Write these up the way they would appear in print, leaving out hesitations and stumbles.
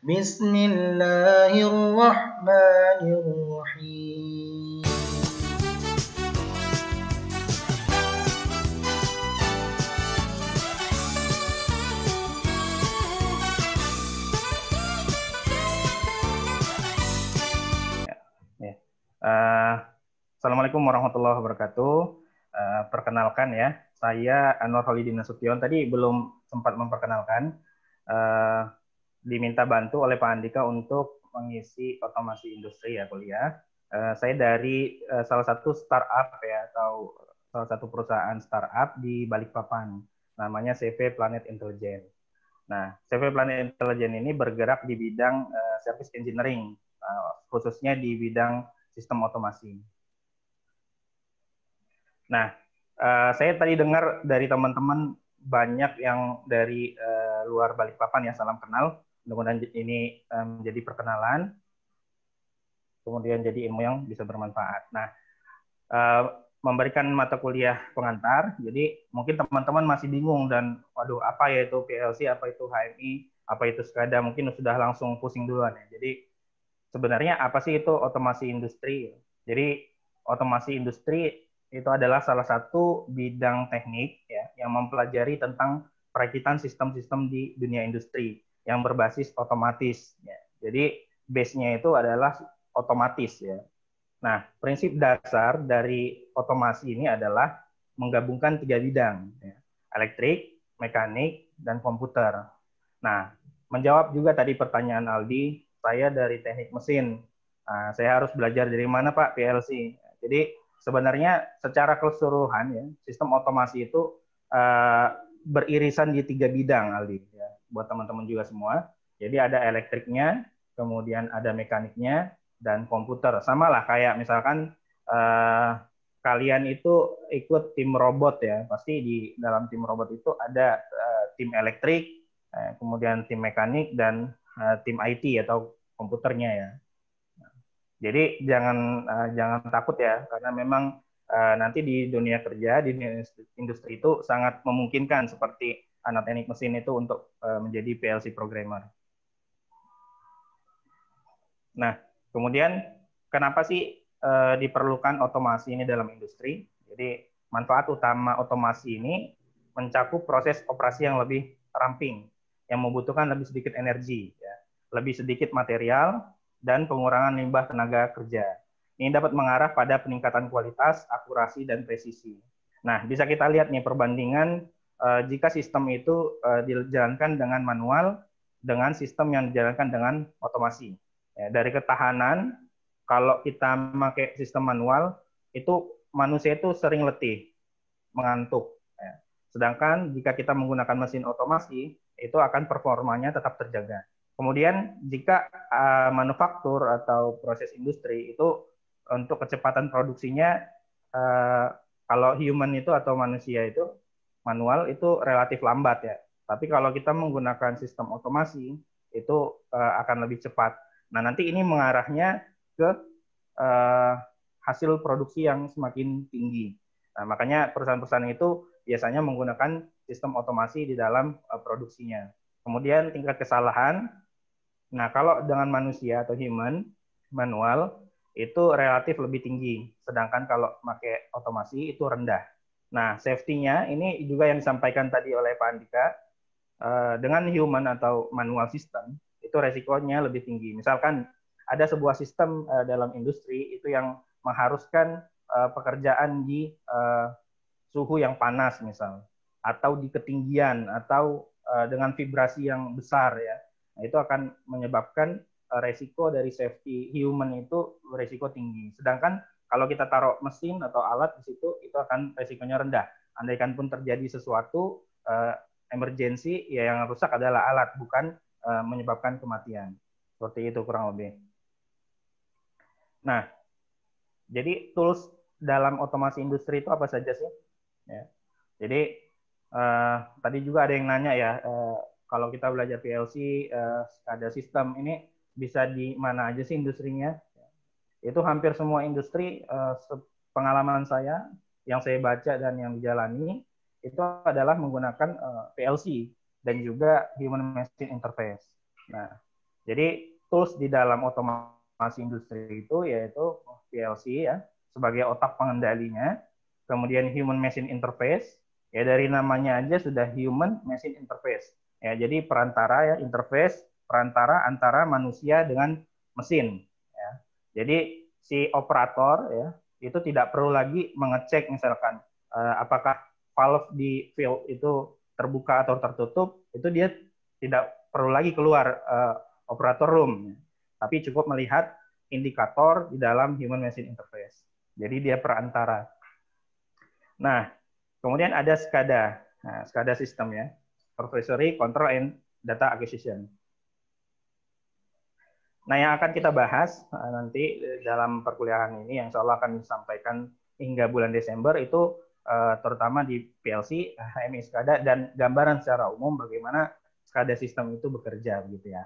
Bismillahirrahmanirrahim. Assalamualaikum warahmatullahi wabarakatuh. Perkenalkan ya, saya Anwar Holidin Nasution. Tadi belum sempat memperkenalkan. Diminta bantu oleh Pak Andika untuk mengisi otomasi industri ya kuliah. Saya dari salah satu startup ya, atau salah satu perusahaan startup di Balikpapan. Namanya CV Planet Intelligence. Nah, CV Planet Intelligence ini bergerak di bidang service engineering, khususnya di bidang sistem otomasi. Nah, saya tadi dengar dari teman-teman banyak yang dari luar Balikpapan ya, salam kenal. Mudah-mudahan ini menjadi perkenalan, kemudian jadi ilmu yang bisa bermanfaat. Nah, memberikan mata kuliah pengantar, jadi mungkin teman-teman masih bingung dan, waduh, apa ya itu PLC, apa itu HMI, apa itu SCADA, mungkin sudah langsung pusing duluan ya. Jadi sebenarnya apa sih itu otomasi industri? Jadi otomasi industri itu adalah salah satu bidang teknik ya yang mempelajari tentang perakitan sistem-sistem di dunia industri yang berbasis otomatis ya. Jadi base-nya itu adalah otomatis ya. Nah, prinsip dasar dari otomasi ini adalah menggabungkan 3 bidang ya. Elektrik, mekanik, dan komputer. Nah, menjawab juga tadi pertanyaan Aldi, saya dari teknik mesin. Saya harus belajar dari mana Pak PLC. Jadi sebenarnya secara keseluruhan ya, sistem otomasi itu beririsan di 3 bidang Aldi. Ya. Buat teman-teman juga semua. Jadi ada elektriknya, kemudian ada mekaniknya, dan komputer. Sama lah kayak misalkan kalian itu ikut tim robot ya. Pasti di dalam tim robot itu ada tim elektrik, kemudian tim mekanik, dan tim IT atau komputernya ya. Jadi jangan takut ya, karena memang nanti di dunia kerja, di industri itu sangat memungkinkan seperti anak teknik mesin itu untuk menjadi PLC programmer. Nah, kemudian kenapa sih diperlukan otomasi ini dalam industri? Jadi manfaat utama otomasi ini mencakup proses operasi yang lebih ramping, yang membutuhkan lebih sedikit energi, ya, lebih sedikit material, dan pengurangan limbah tenaga kerja. Ini dapat mengarah pada peningkatan kualitas, akurasi, dan presisi. Nah, bisa kita lihat nih perbandingan jika sistem itu dijalankan dengan manual dengan sistem yang dijalankan dengan otomasi. Ya, dari ketahanan, kalau kita memakai sistem manual, itu manusia itu sering letih, mengantuk. Ya. Sedangkan jika kita menggunakan mesin otomasi, itu akan performanya tetap terjaga. Kemudian jika manufaktur atau proses industri itu untuk kecepatan produksinya, kalau human itu atau manusia itu manual itu relatif lambat ya. Tapi kalau kita menggunakan sistem otomasi, itu akan lebih cepat. Nah, nanti ini mengarahnya ke hasil produksi yang semakin tinggi. Nah, makanya perusahaan-perusahaan itu biasanya menggunakan sistem otomasi di dalam produksinya. Kemudian tingkat kesalahan, nah kalau dengan manusia atau human, manual, itu relatif lebih tinggi. Sedangkan kalau pakai otomasi itu rendah. Nah, safety-nya ini juga yang disampaikan tadi oleh Pak Andika, dengan human atau manual system, itu resikonya lebih tinggi. Misalkan ada sebuah sistem dalam industri itu yang mengharuskan pekerjaan di suhu yang panas misal, atau di ketinggian, atau dengan vibrasi yang besar ya. Nah, itu akan menyebabkan resiko dari safety human itu resiko tinggi. Sedangkan kalau kita taruh mesin atau alat di situ, itu akan resikonya rendah. Andaikan pun terjadi sesuatu emergency, ya yang rusak adalah alat, bukan menyebabkan kematian. Seperti itu kurang lebih. Nah, jadi tools dalam otomasi industri itu apa saja sih? Ya. Jadi tadi juga ada yang nanya ya, kalau kita belajar PLC, ada sistem ini bisa di mana aja sih industrinya? Itu hampir semua industri, pengalaman saya, yang saya baca dan yang dijalani, itu adalah menggunakan PLC dan juga Human Machine Interface. Nah, Jadi tools di dalam otomasi industri itu yaitu PLC ya sebagai otak pengendalinya, kemudian human machine interface, ya dari namanya aja sudah human machine interface. Ya, jadi perantara ya interface perantara antara manusia dengan mesin ya. Jadi si operator ya itu tidak perlu lagi mengecek misalkan apakah valve di field itu terbuka atau tertutup, itu dia tidak perlu lagi keluar operator room, tapi cukup melihat indikator di dalam human machine interface. Jadi dia perantara. Nah, kemudian ada SCADA. Nah, SCADA system ya, Supervisory Control and Data Acquisition. Nah, yang akan kita bahas nanti dalam perkuliahan ini yang insya Allah akan disampaikan hingga bulan Desember itu terutama di PLC, HMI SCADA, dan gambaran secara umum bagaimana SCADA sistem itu bekerja gitu ya.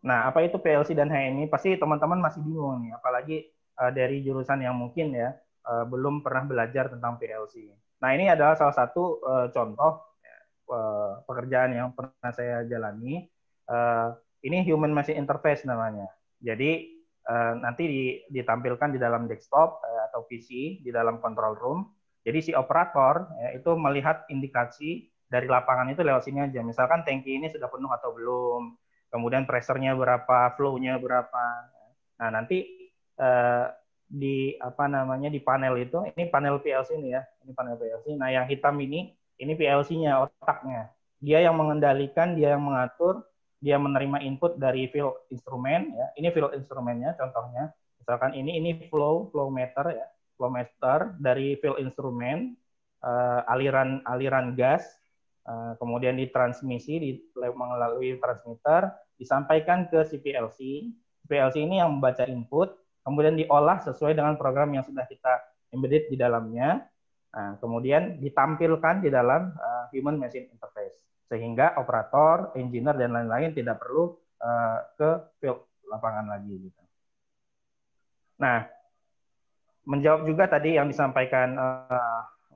Nah, apa itu PLC dan HMI? Pasti teman-teman masih bingung nih, apalagi dari jurusan yang mungkin ya belum pernah belajar tentang PLC. Nah, ini adalah salah satu contoh pekerjaan yang pernah saya jalani. Ini human machine interface namanya. Jadi nanti ditampilkan di dalam desktop atau PC di dalam control room. Jadi si operator ya, itu melihat indikasi dari lapangan itu lewat sini aja. Misalkan tangki ini sudah penuh atau belum, kemudian pressure-nya berapa, flow-nya berapa. Nah nanti di apa namanya di panel itu, ini panel PLC ini ya, ini panel PLC. Nah yang hitam ini PLC-nya, otaknya. Dia yang mengendalikan, dia yang mengatur, dia menerima input dari field instrumen ya. Ini field instrumennya contohnya. Misalkan ini flow meter ya. Flow meter dari field instrumen aliran gas kemudian ditransmisi melalui transmitter disampaikan ke si PLC. PLC ini yang membaca input kemudian diolah sesuai dengan program yang sudah kita embedded di dalamnya. Nah, kemudian ditampilkan di dalam human machine interface sehingga operator, engineer dan lain-lain tidak perlu ke field lapangan lagi gitu. Nah, menjawab juga tadi yang disampaikan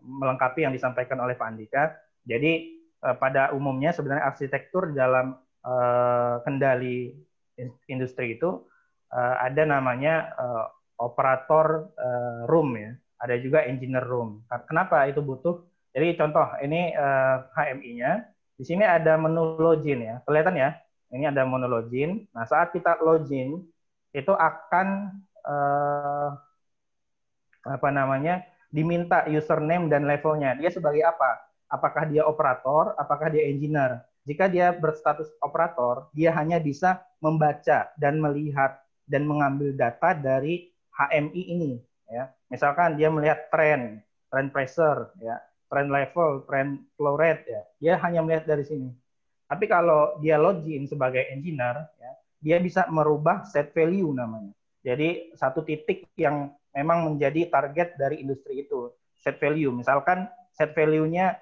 melengkapi yang disampaikan oleh Pak Andika. Jadi pada umumnya sebenarnya arsitektur dalam kendali industri itu ada namanya operator room ya. Ada juga engineer room. Kenapa itu butuh? Jadi contoh ini HMI-nya. Di sini ada menu login ya, kelihatan ya. Ini ada menu login. Nah saat kita login itu akan apa namanya diminta username dan levelnya. Dia sebagai apa? Apakah dia operator? Apakah dia engineer? Jika dia berstatus operator, dia hanya bisa membaca dan melihat dan mengambil data dari HMI ini. Ya, misalkan dia melihat trend pressure, ya, trend level, trend flow rate, ya, dia hanya melihat dari sini. Tapi kalau dia login sebagai engineer, ya, dia bisa merubah set value namanya. Jadi satu titik yang memang menjadi target dari industri itu, set value. Misalkan set value-nya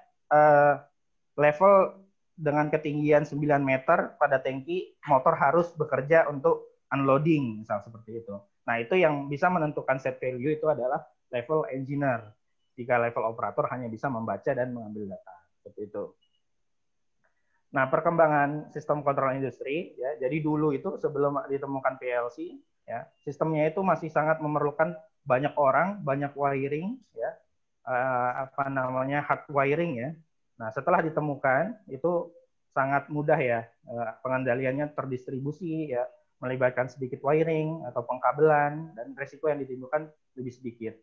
level dengan ketinggian 9 meter pada tangki, motor harus bekerja untuk unloading, misal seperti itu. Nah, itu yang bisa menentukan set value itu adalah level engineer. Jika level operator hanya bisa membaca dan mengambil data. Seperti itu. Nah, perkembangan sistem kontrol industri, ya, jadi dulu itu sebelum ditemukan PLC, ya, sistemnya itu masih sangat memerlukan banyak orang, banyak wiring, ya, apa namanya hard wiring ya. Nah, setelah ditemukan itu sangat mudah ya, pengendaliannya terdistribusi ya, melibatkan sedikit wiring atau pengkabelan dan resiko yang ditimbulkan lebih sedikit.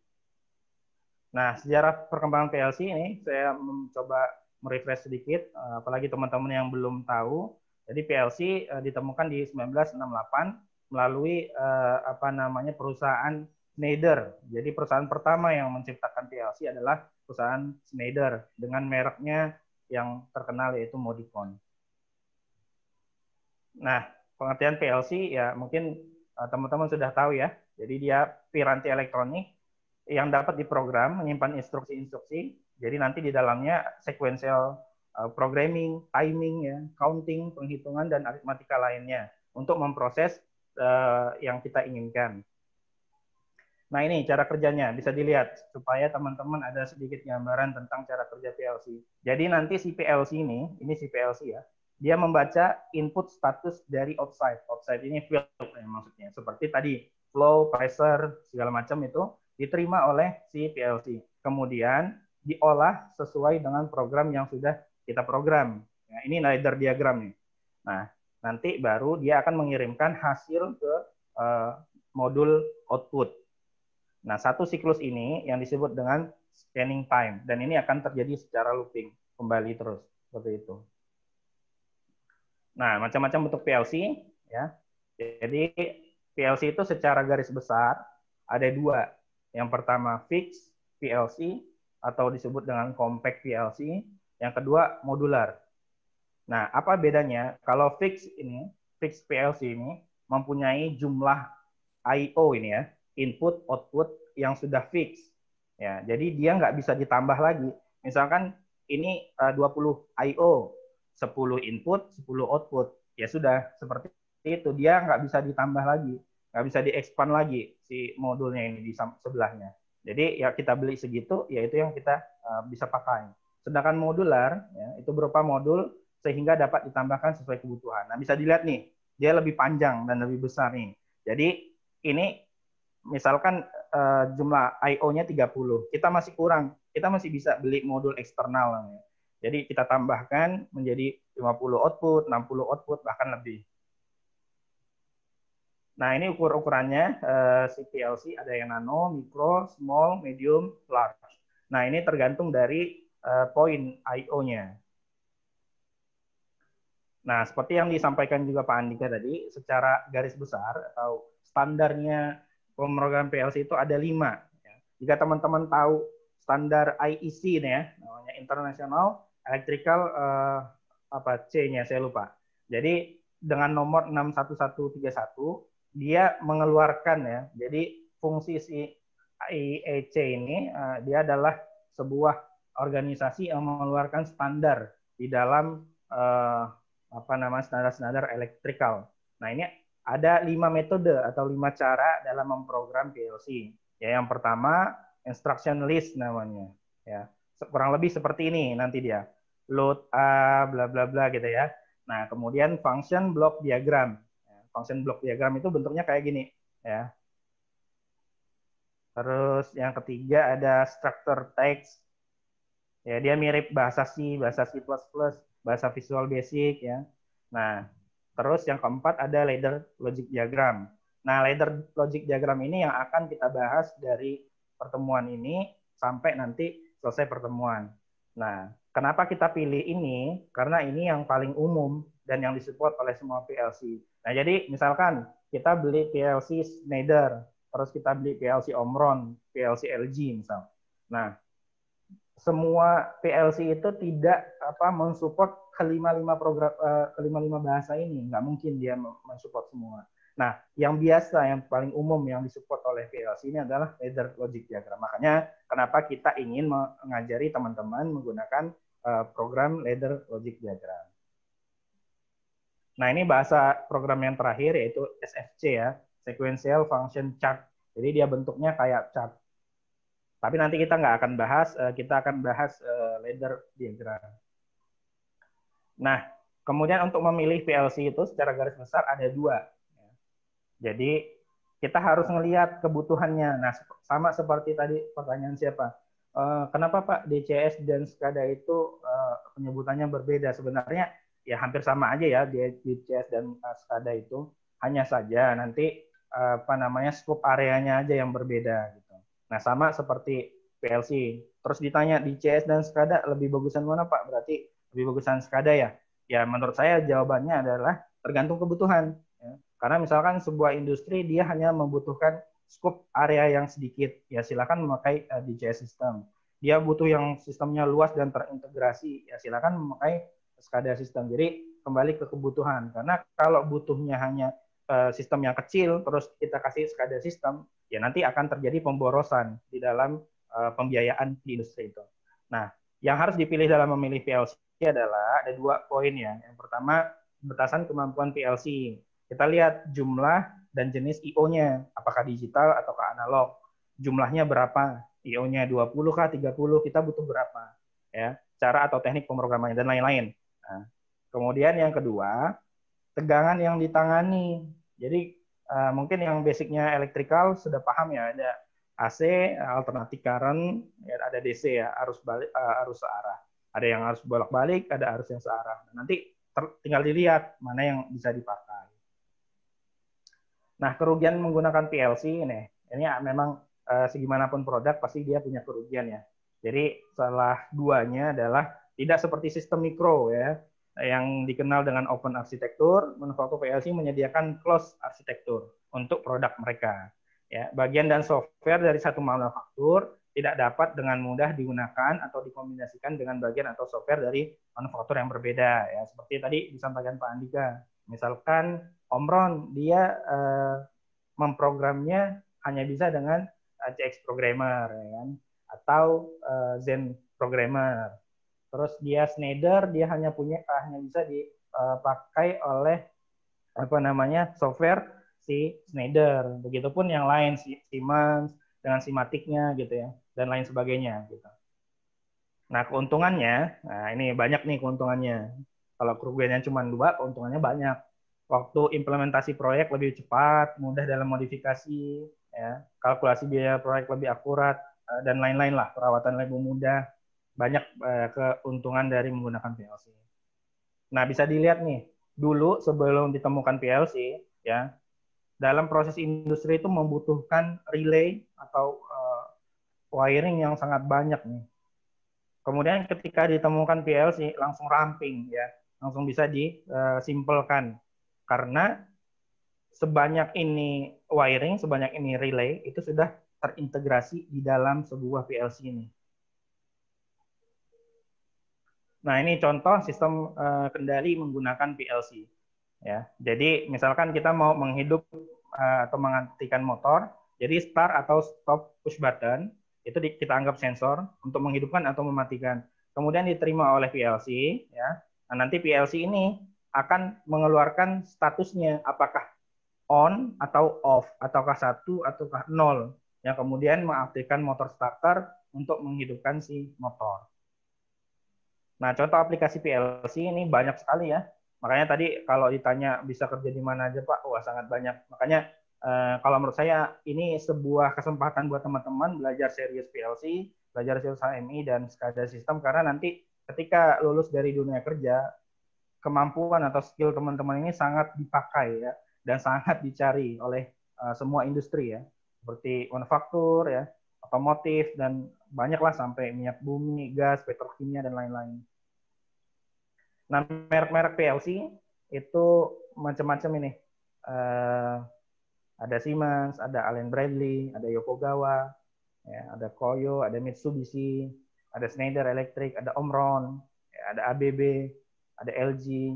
Nah, sejarah perkembangan PLC ini saya mencoba merefresh sedikit, apalagi teman-teman yang belum tahu. Jadi PLC ditemukan di 1968 melalui apa namanya perusahaan Schneider. Jadi perusahaan pertama yang menciptakan PLC adalah perusahaan Schneider dengan mereknya yang terkenal yaitu Modicon. Nah, pengertian PLC ya mungkin teman-teman sudah tahu ya. Jadi dia piranti elektronik yang dapat diprogram menyimpan instruksi-instruksi. Jadi nanti di dalamnya sequential programming, timing ya, counting, penghitungan dan aritmatika lainnya untuk memproses yang kita inginkan. Nah ini cara kerjanya bisa dilihat supaya teman-teman ada sedikit gambaran tentang cara kerja PLC. Jadi nanti si PLC ini si PLC ya, dia membaca input status dari outside. Outside ini field maksudnya. Seperti tadi, flow, pressure, segala macam itu diterima oleh si PLC. Kemudian diolah sesuai dengan program yang sudah kita program. Nah, ini ladder diagram nih. Nah, nanti baru dia akan mengirimkan hasil ke modul output. Nah, satu siklus ini yang disebut dengan scanning time. Dan ini akan terjadi secara looping. Kembali terus. Seperti itu. Nah, macam-macam bentuk PLC. Ya. Jadi, PLC itu secara garis besar ada dua. Yang pertama, fixed PLC atau disebut dengan compact PLC. Yang kedua, modular. Nah, apa bedanya? Kalau fixed PLC ini mempunyai jumlah I/O ini ya, input output yang sudah fix. Ya, jadi dia nggak bisa ditambah lagi. Misalkan ini 20 I/O, 10 input, 10 output. Ya sudah, seperti itu. Dia nggak bisa ditambah lagi, nggak bisa di-expand lagi si modulnya ini di sebelahnya. Jadi ya kita beli segitu, ya itu yang kita bisa pakai. Sedangkan modular, ya, itu berupa modul sehingga dapat ditambahkan sesuai kebutuhan. Nah, bisa dilihat nih, dia lebih panjang dan lebih besar nih. Jadi ini misalkan jumlah I/O-nya 30, kita masih kurang, kita masih bisa beli modul eksternal. Jadi kita tambahkan menjadi 50 output, 60 output, bahkan lebih. Nah, ini ukur-ukurannya si PLC ada yang nano, mikro, small, medium, large. Nah, ini tergantung dari poin I/O-nya. Nah, seperti yang disampaikan juga Pak Andika tadi, secara garis besar atau standarnya pemrograman PLC itu ada 5. Jika teman-teman tahu standar IEC ini ya, namanya International Electrical C-nya saya lupa. Jadi dengan nomor 61131 dia mengeluarkan ya. Jadi fungsi si IEC ini dia adalah sebuah organisasi yang mengeluarkan standar di dalam standar-standar elektrikal. Nah, ini ada 5 metode atau 5 cara dalam memprogram PLC. Ya, yang pertama instruction list namanya. Ya, kurang lebih seperti ini nanti dia. Load A bla bla bla gitu ya. Nah, kemudian function block diagram. Function block diagram itu bentuknya kayak gini, ya. Terus yang ketiga ada structure text. Ya, dia mirip bahasa C, bahasa C++, bahasa Visual Basic ya. Nah, terus yang keempat ada ladder logic diagram. Nah, ladder logic diagram ini yang akan kita bahas dari pertemuan ini sampai nanti selesai pertemuan. Nah, kenapa kita pilih ini? Karena ini yang paling umum dan yang disupport oleh semua PLC. Nah, jadi misalkan kita beli PLC Schneider, terus kita beli PLC Omron, PLC LG misal. Nah, semua PLC itu tidak mensupport kelima-lima program kelima-lima bahasa ini, nggak mungkin dia mensupport semua. Nah, yang biasa, yang paling umum yang disupport oleh PLC ini adalah ladder logic diagram. Makanya kenapa kita ingin mengajari teman-teman menggunakan program ladder logic diagram. Nah, ini bahasa program yang terakhir yaitu SFC ya, Sequential Function Chart. Jadi dia bentuknya kayak chart. Tapi nanti kita nggak akan bahas, kita akan bahas ladder diagram. Nah, kemudian untuk memilih PLC itu secara garis besar ada 2. Jadi kita harus melihat kebutuhannya. Nah, sama seperti tadi pertanyaan siapa? Kenapa Pak DCS dan SCADA itu penyebutannya berbeda? Sebenarnya ya hampir sama aja ya DCS dan SCADA itu. Hanya saja nanti scope areanya aja yang berbeda gitu. Nah, sama seperti PLC. Terus ditanya DCS dan SCADA lebih bagusan mana Pak? Berarti lebih bagusan SCADA ya? Ya menurut saya jawabannya adalah tergantung kebutuhan. Ya. Karena misalkan sebuah industri dia hanya membutuhkan scope area yang sedikit, ya silakan memakai DCS system. Dia butuh yang sistemnya luas dan terintegrasi, ya silakan memakai SCADA system. Jadi kembali ke kebutuhan. Karena kalau butuhnya hanya sistem yang kecil, terus kita kasih SCADA system, ya nanti akan terjadi pemborosan di dalam pembiayaan di industri itu. Nah, yang harus dipilih dalam memilih PLC adalah ada 2 poin ya. Yang pertama, batasan kemampuan PLC. Kita lihat jumlah dan jenis IO-nya, apakah digital atau analog. Jumlahnya berapa? IO-nya 20 kah, 30, kita butuh berapa? Ya, cara atau teknik pemrogramannya dan lain-lain. Nah, Kemudian yang kedua, tegangan yang ditangani. Jadi mungkin yang basicnya elektrikal sudah paham ya, ada AC, alternating current, ya, ada DC ya, arus balik, arus searah. Ada yang arus bolak-balik, ada arus yang searah. Nanti tinggal dilihat mana yang bisa dipakai. Nah, kerugian menggunakan PLC ini memang segimanapun produk pasti dia punya kerugian ya. Jadi salah duanya adalah tidak seperti sistem mikro ya, yang dikenal dengan open arsitektur, manufaktur PLC menyediakan closed arsitektur untuk produk mereka. Ya, bagian dan software dari satu manufaktur tidak dapat dengan mudah digunakan atau dikombinasikan dengan bagian atau software dari manufaktur yang berbeda. Ya, seperti tadi disampaikan Pak Andika. Misalkan Omron, dia memprogramnya hanya bisa dengan CX Programmer, ya kan? Atau Zen Programmer. Terus dia Schneider, dia hanya bisa dipakai oleh software si Schneider. Begitupun yang lain, Siemens dengan Simatic-nya gitu ya, dan lain sebagainya gitu. Nah, keuntungannya, ini banyak nih keuntungannya. Kalau kerugiannya cuma 2, keuntungannya banyak. Waktu implementasi proyek lebih cepat, mudah dalam modifikasi, ya, kalkulasi biaya proyek lebih akurat, dan lain-lain lah, perawatan lebih mudah. Banyak keuntungan dari menggunakan PLC. Nah, bisa dilihat nih, dulu sebelum ditemukan PLC, ya, dalam proses industri itu membutuhkan relay atau wiring yang sangat banyak nih. Kemudian ketika ditemukan PLC langsung ramping ya, langsung bisa disimpelkan karena sebanyak ini wiring, sebanyak ini relay itu sudah terintegrasi di dalam sebuah PLC ini. Nah, ini contoh sistem kendali menggunakan PLC ya. Jadi misalkan kita mau menghidup atau menghentikan motor, jadi start atau stop push button itu kita anggap sensor untuk menghidupkan atau mematikan. Kemudian diterima oleh PLC ya. Nah, nanti PLC ini akan mengeluarkan statusnya apakah on atau off, ataukah 1 ataukah 0 yang kemudian mengaktifkan motor starter untuk menghidupkan si motor. Nah, contoh aplikasi PLC ini banyak sekali ya. Makanya tadi kalau ditanya bisa kerja di mana aja Pak, wah sangat banyak. Makanya kalau menurut saya ini sebuah kesempatan buat teman-teman belajar serius PLC, belajar serius HMI dan SCADA sistem karena nanti ketika lulus dari dunia kerja, kemampuan atau skill teman-teman ini sangat dipakai ya dan sangat dicari oleh semua industri ya, seperti manufaktur ya, otomotif dan banyaklah sampai minyak bumi, gas, petrokimia dan lain-lain. Nah, merek-merek PLC itu macam-macam ini. Ada Siemens, ada Allen Bradley, ada Yokogawa, ya, ada Koyo, ada Mitsubishi, ada Schneider Electric, ada Omron, ya, ada ABB, ada LG,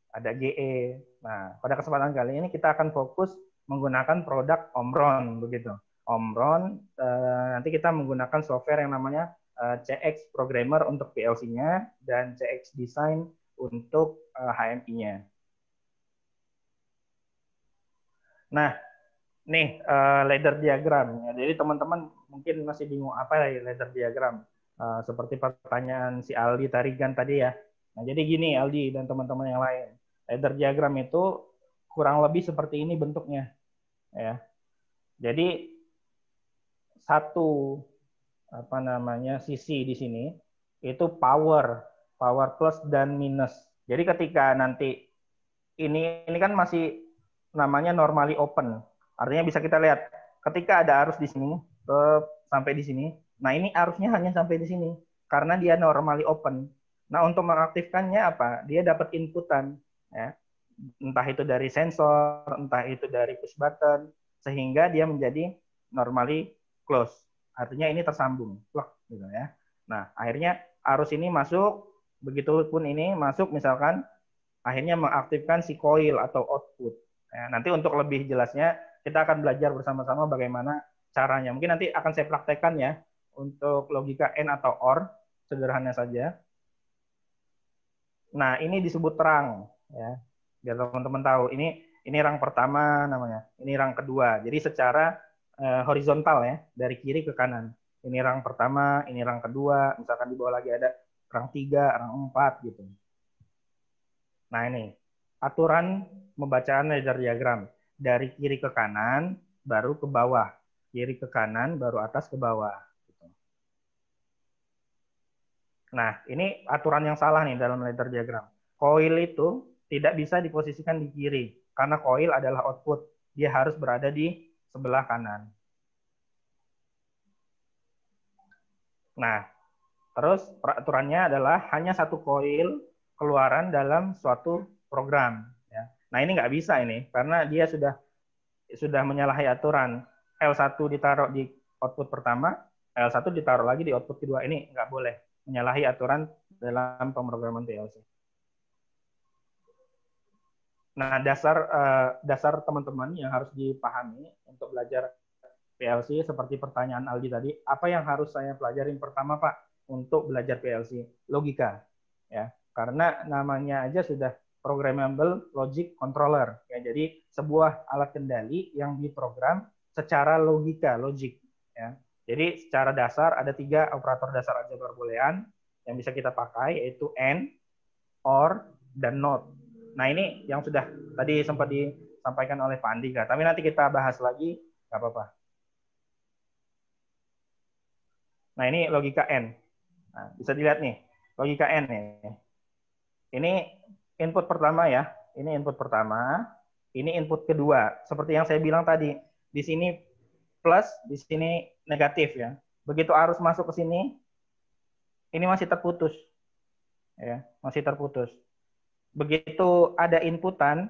ada GE. Nah, pada kesempatan kali ini kita akan fokus menggunakan produk Omron, begitu. Omron, nanti kita menggunakan software yang namanya CX Programmer untuk PLC-nya dan CX Design untuk HMI-nya. Nah, nih ladder diagram. Jadi teman-teman mungkin masih bingung apa ya ladder diagram. Seperti pertanyaan si Aldi Tarigan tadi ya. Nah, jadi gini Aldi dan teman-teman yang lain. Ladder diagram itu kurang lebih seperti ini bentuknya. Ya. Jadi satu sisi di sini itu power plus dan minus. Jadi ketika nanti ini kan masih namanya normally open. Artinya bisa kita lihat ketika ada arus di sini sampai di sini. Nah, ini arusnya hanya sampai di sini karena dia normally open. Nah, untuk mengaktifkannya apa? Dia dapat inputan ya. Entah itu dari sensor, entah itu dari push button sehingga dia menjadi normally close. Artinya ini tersambung, plug gitu ya. Nah, akhirnya arus ini masuk, begitupun ini masuk misalkan akhirnya mengaktifkan si coil atau output. Ya, nanti untuk lebih jelasnya kita akan belajar bersama-sama bagaimana caranya. Mungkin nanti akan saya praktekkan ya untuk logika AND atau OR, sederhana saja. Nah, ini disebut rang ya. Biar teman-teman tahu, ini rang pertama namanya, ini rang kedua. Jadi secara horizontal ya, dari kiri ke kanan. Ini rang pertama, ini rang kedua, misalkan di bawah lagi ada rang 3, rang 4 gitu. Nah ini, aturan pembacaan ladder diagram. Dari kiri ke kanan, baru ke bawah. Kiri ke kanan, baru atas ke bawah. Nah, ini aturan yang salah nih dalam ladder diagram. Coil itu tidak bisa diposisikan di kiri, karena coil adalah output. Dia harus berada di sebelah kanan. Nah, terus peraturannya adalah hanya satu coil keluaran dalam suatu program. Ya. Nah, ini nggak bisa ini, karena dia sudah menyalahi aturan. L1 ditaruh di output pertama, L1 ditaruh lagi di output kedua. Ini nggak boleh, menyalahi aturan dalam pemrograman PLC. Nah, dasar teman-teman yang harus dipahami untuk belajar PLC seperti pertanyaan Aldi tadi, apa yang harus saya pelajarin pertama, Pak, untuk belajar PLC? Logika, ya. Karena namanya aja sudah programmable logic controller, ya. Jadi sebuah alat kendali yang diprogram secara logika, logik, ya. Jadi secara dasar ada 3 operator dasar aljabar boolean yang bisa kita pakai, yaitu AND, OR, dan NOT. Nah, ini yang sudah tadi sempat disampaikan oleh Pak Andika. Tapi nanti kita bahas lagi, nggak apa-apa. Nah, ini logika N. Nah, bisa dilihat nih, logika N nih. Ini input pertama ya. Ini input pertama. Ini input kedua. Seperti yang saya bilang tadi, di sini plus, di sini negatif ya. Begitu arus masuk ke sini, ini masih terputus. Ya, masih terputus. Begitu ada inputan,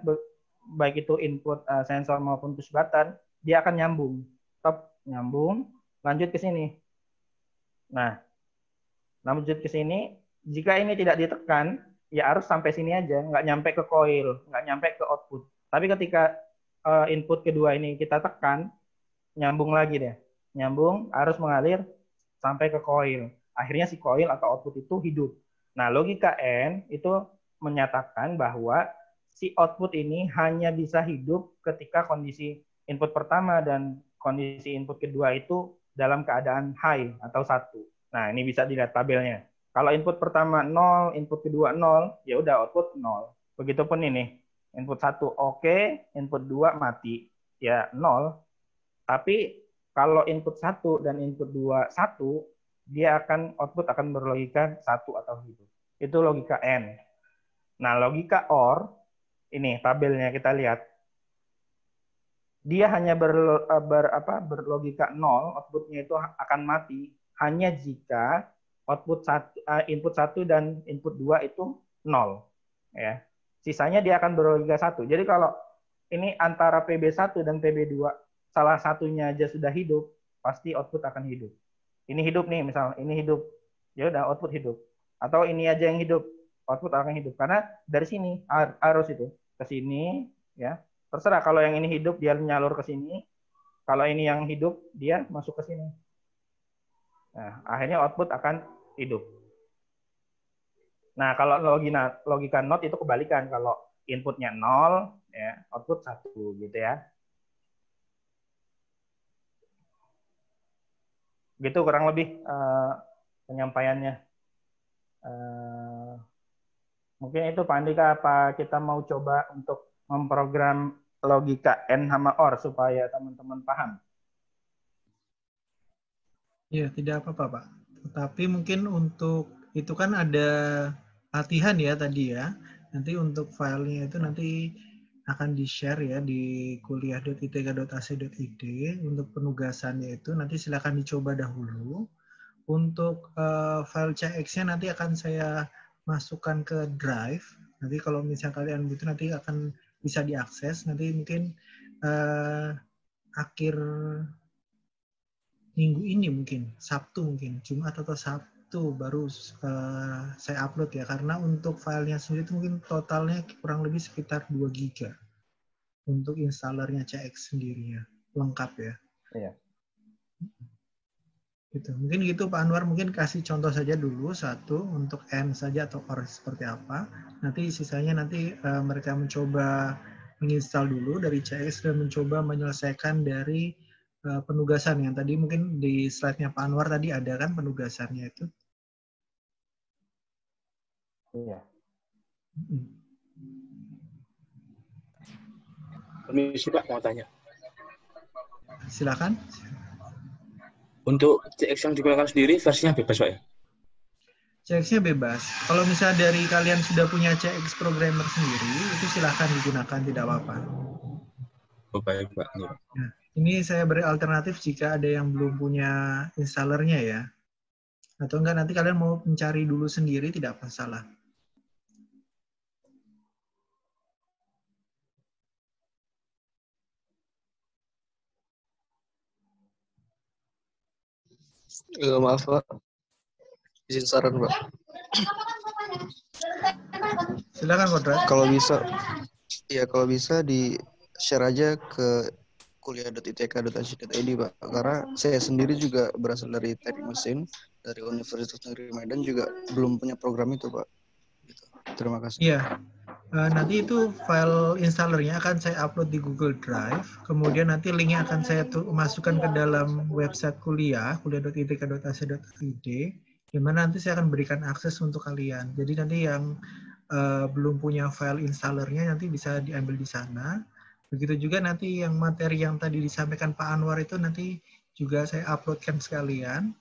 baik itu input sensor maupun push button, dia akan nyambung. Top, nyambung, lanjut ke sini. Nah, lanjut ke sini, jika ini tidak ditekan, ya harus sampai sini aja, nggak nyampe ke coil, nggak nyampe ke output. Tapi ketika input kedua ini kita tekan, nyambung lagi deh. Nyambung, harus mengalir sampai ke coil. Akhirnya si coil atau output itu hidup. Nah, logika N itu menyatakan bahwa si output ini hanya bisa hidup ketika kondisi input pertama dan kondisi input kedua itu dalam keadaan high atau 1. Nah, ini bisa dilihat tabelnya. Kalau input pertama 0, input kedua 0, ya udah output 0. Begitupun ini. Input 1 oke, input 2 mati. Ya 0. Tapi kalau input 1 dan input 2 1, dia akan output akan berlogika 1 atau hidup. Itu logika N. Nah, logika OR, ini tabelnya kita lihat. Dia hanya berlogika 0, outputnya itu akan mati hanya jika input 1 dan input 2 itu 0. Ya. Sisanya dia akan berlogika 1. Jadi kalau ini antara PB1 dan PB2, salah satunya aja sudah hidup, pasti output akan hidup. Ini hidup nih, misalnya ini hidup, ya udah output hidup. Atau ini aja yang hidup, output akan hidup. Karena dari sini arus itu ke sini, ya. Terserah kalau yang ini hidup dia nyalur ke sini, kalau ini yang hidup dia masuk ke sini. Nah, akhirnya output akan hidup. Nah, kalau logika NOT itu kebalikan. Kalau inputnya 0, ya, output 1 gitu ya. Gitu kurang lebih penyampaiannya. Mungkin itu Pak Andika, apa kita mau coba untuk memprogram logika N sama OR supaya teman-teman paham? Ya, tidak apa-apa, Pak. Tetapi mungkin untuk itu kan ada latihan ya tadi ya. Nanti untuk filenya itu nanti akan di-share ya di kuliah.itk.ac.id. Untuk penugasannya itu nanti silakan dicoba dahulu. Untuk file CX-nya nanti akan saya masukkan ke Drive. Nanti kalau misalnya kalian butuh nanti akan bisa diakses. Nanti mungkin akhir minggu ini mungkin, Sabtu mungkin, Jumat atau Sabtu baru saya upload ya. Karena untuk filenya sendiri itu mungkin totalnya kurang lebih sekitar 2 giga untuk installernya CX sendiri ya, lengkap ya. Iya. Gitu. Mungkin gitu Pak Anwar, mungkin kasih contoh saja dulu satu untuk N saja atau OR seperti apa. Nanti sisanya nanti mereka mencoba menginstal dulu dari CX dan mencoba menyelesaikan dari penugasan yang tadi mungkin di slide-nya Pak Anwar tadi ada kan penugasannya itu. Iya. Permisi Pak, mau tanya. Silakan. Untuk CX yang digunakan sendiri versinya bebas Pak ya? CX-nya bebas. Kalau misalnya dari kalian sudah punya CX programmer sendiri, itu silahkan digunakan, tidak apa-apa. Oh baik Pak. Nah, ini saya beri alternatif jika ada yang belum punya installernya ya. Atau enggak nanti kalian mau mencari dulu sendiri, tidak masalah. Maaf Pak, izin saran Pak. Silakan Kodrat. Kalau bisa di share aja ke kuliah.itk.ac.id Pak. Karena saya sendiri juga berasal dari teknik mesin dari Universitas Negeri Medan, juga belum punya program itu Pak. Gitu. Terima kasih. Iya. Nanti itu file installernya akan saya upload di Google Drive. Kemudian nanti linknya akan saya masukkan ke dalam website kuliah.itk.ac.id. Di mana nanti saya akan berikan akses untuk kalian. Jadi nanti yang belum punya file installernya nanti bisa diambil di sana. Begitu juga nanti yang materi yang tadi disampaikan Pak Anwar itu nanti juga saya uploadkan sekalian.